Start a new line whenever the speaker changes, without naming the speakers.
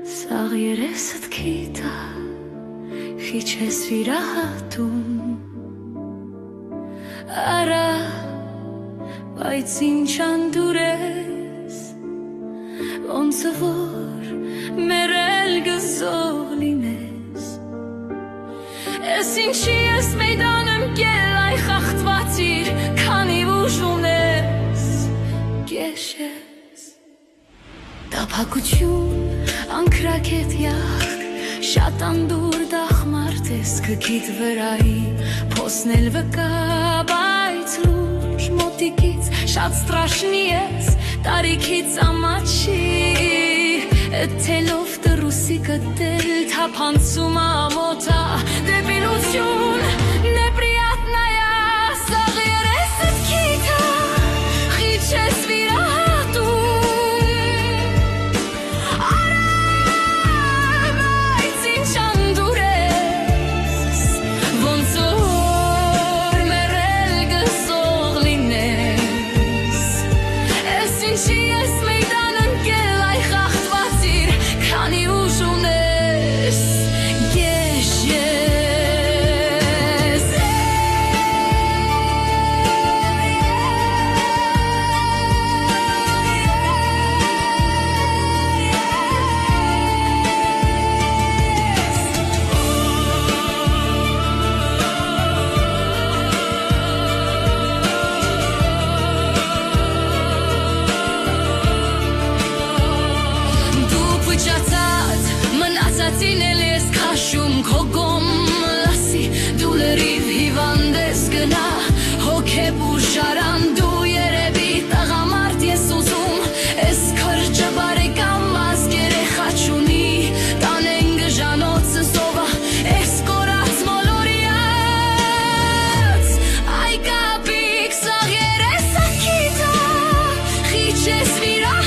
Սաղ երեսդ քիթա Խիչ ես վիրահատում Արա Բայց ինչ անդուր ես Ոնց որ մերել գզող լինես Ես ինչի ես մեյդան եմ կել այ խախտվածիր Քանի ուժում ես Կեշ ես Տափակություն Անկրակետ յաղք Շատ անդուր դախմարդ ես Կքիտ վրայի Փոսնել վկա Բայց լուր մոտիկից Շատ ստրաշնի ես Տարիքից ամաչի Էթելով դրուսի կտել Թափանցում ամոտա Դեպիլություն Նեպրիատնայա Սաղ երեսդ քիթա Խիչ ես վիրահատում Մնացածին էլ ես քաշում քո գոմ լասի դու լրիվ հիվանդ ես գնա հոգեբուր շարան դու երևի տղամարդ ես ուզում ես քրջը բարեկամ մաս երեխա չունի տանեն գժանոցը սովա ես կորած մոլորյաց այ կապիկ սաղ երեսա քիթա խիչ ես վիրա